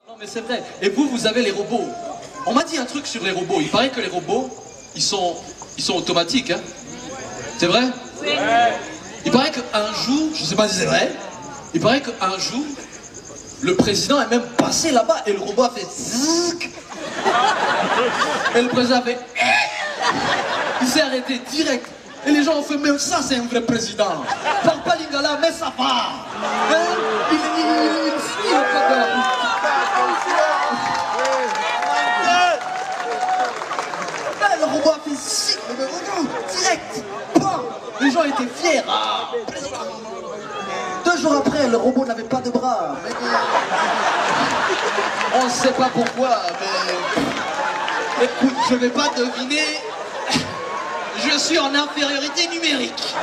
Non mais c'est vrai. Et vous, vous avez les robots. On m'a dit un truc sur les robots. Il paraît que les robots, ils sont automatiques. Hein. C'est vrai? Oui. Il paraît qu'un jour, je sais pas si c'est vrai, il paraît qu'un jour, le président est même passé là-bas et le robot a fait zzzk. Et le président a fait il s'est arrêté direct. Et les gens ont fait, mais ça c'est un vrai président. Parle pas lingala, mais ça va. Hein? Il suit le code de la route. Le robot a fait si, direct. Bam. Les gens étaient fiers. Ah, président. 2 jours après, le robot n'avait pas de bras. Mais... on ne sait pas pourquoi, mais... écoute, je ne vais pas deviner. Je suis en infériorité numérique.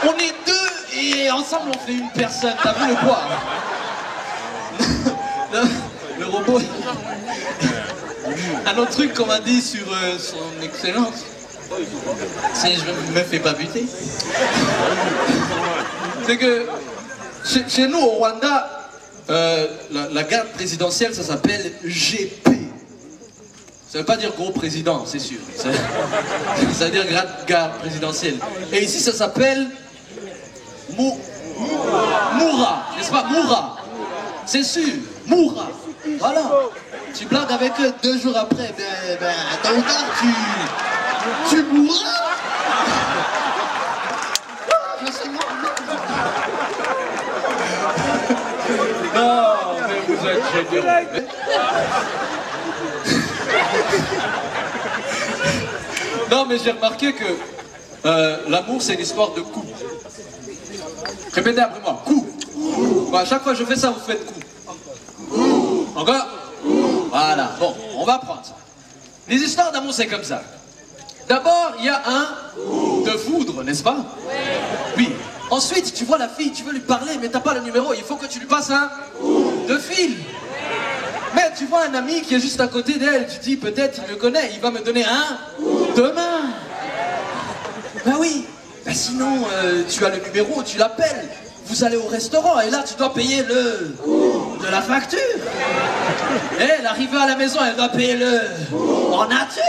On est 2 et ensemble on fait une personne. T'as vu le poids? Le robot... Un autre truc qu'on m'a dit sur son excellence, c'est je ne me fais pas buter. C'est que chez nous au Rwanda, la garde présidentielle ça s'appelle GP. Ça veut pas dire gros président, c'est sûr. Ça veut dire garde présidentielle. Et ici ça s'appelle Moura, n'est-ce pas? Moura. C'est sûr, Moura. Voilà. Tu blagues avec eux 2 jours après, dans le tard, tu mourras. Je suis mort. Non, mais vous êtes géniaux. Non, mais j'ai remarqué que l'amour, c'est une histoire de coups. Répétez après moi, coup. Bon, à chaque fois que je fais ça, vous faites coup. Encore. Voilà, bon, on va prendre ça. Les histoires d'amour, c'est comme ça. D'abord, il y a un de foudre, n'est-ce pas? Oui. Ensuite, tu vois la fille, tu veux lui parler, mais t'as pas le numéro, il faut que tu lui passes un de fil. Mais tu vois un ami qui est juste à côté d'elle, tu dis peut-être il me connaît, il va me donner un demain. Ben oui, ben sinon tu as le numéro, tu l'appelles, vous allez au restaurant et là tu dois payer de la facture. Et elle arrive à la maison, elle doit payer en nature.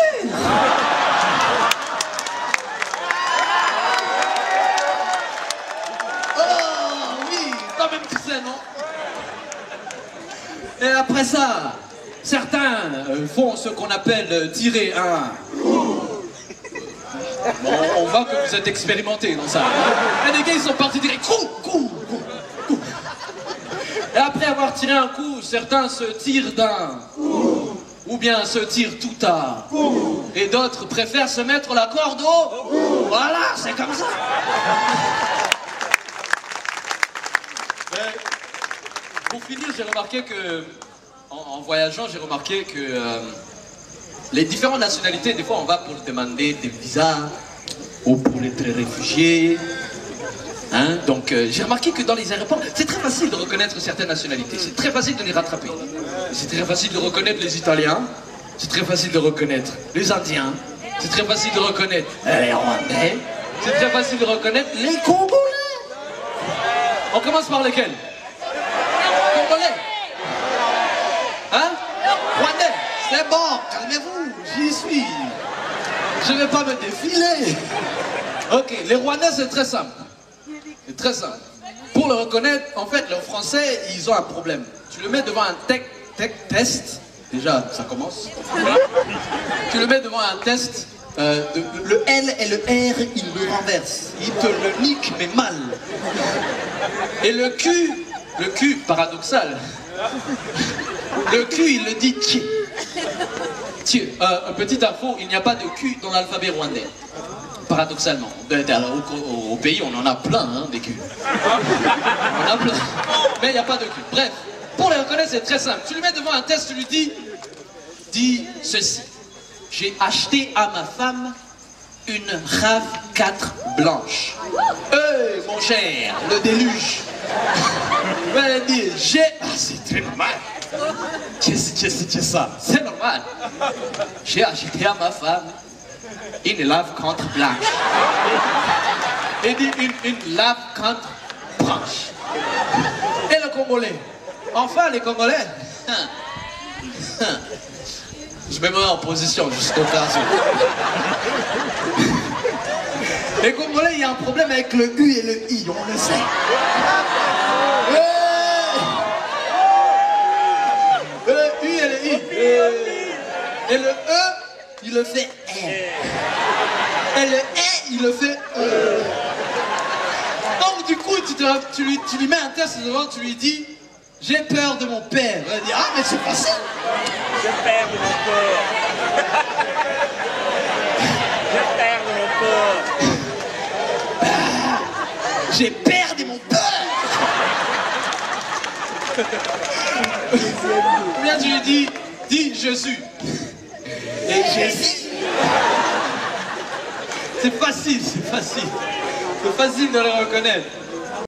Oh oui, toi-même tu sais, non? Et après ça, certains font ce qu'on appelle tirer un... Bon, on voit que vous êtes expérimentés dans ça. Et les gars, ils sont partis direct. Coup. Et après avoir tiré un coup, certains se tirent d'un... Ou bien se tirent tout à... Et d'autres préfèrent se mettre la corde au... Voilà, c'est comme ça. Pour finir, j'ai remarqué que, en voyageant, j'ai remarqué que les différentes nationalités, des fois on va pour demander des visas ou pour être réfugié. Hein? Donc j'ai remarqué que dans les aéroports, c'est très facile de reconnaître certaines nationalités, c'est très facile de les rattraper. C'est très facile de reconnaître les Italiens, c'est très facile de reconnaître les Indiens, c'est très facile de reconnaître les Rwandais, c'est très facile de reconnaître les Congolais. On commence par lesquels? Congolais. Hein? Rwandais. C'est bon, calmez-vous, j'y suis. Je vais pas me défiler. Ok, les Rwandais c'est très simple. C'est très simple. Pour le reconnaître, en fait, les Français, ils ont un problème. Tu le mets devant un test, déjà, ça commence. Tu le mets devant un test, le L et le R, il le renverse. Il te le nique, mais mal. Et le Q, paradoxal. Le Q, il le dit Tchè. Petite info, il n'y a pas de Q dans l'alphabet rwandais. Paradoxalement. Au pays, on en a plein, hein, des Q. On en a plein. Mais il n'y a pas de Q. Bref, pour les reconnaître, c'est très simple. Tu le mets devant un test, tu lui dis ceci. J'ai acheté à ma femme une RAV4 blanche. Mon cher, le déluge. Elle dit, c'est très normal. C'est ça, c'est normal. J'ai acheté à ma femme une RAV4 blanche. Et dit une RAV4 blanche. Et le Congolais. Enfin, les Congolais. Je me mets en position jusqu'au cas où. Les Congolais, il y a un problème avec le U et le I, on le sait. Le U et le I. Et le E, il le fait R. Et le E, il le fait E. Donc du coup, tu lui mets un test devant, tu lui dis « J'ai peur de mon père ». Il va dire « Ah, mais c'est facile ». J'ai peur de mon père. J'ai peur de mon père. J'ai peur de mon père. Ou bien tu lui dis Jésus. Et Jésus. C'est facile, c'est facile. C'est facile de le reconnaître.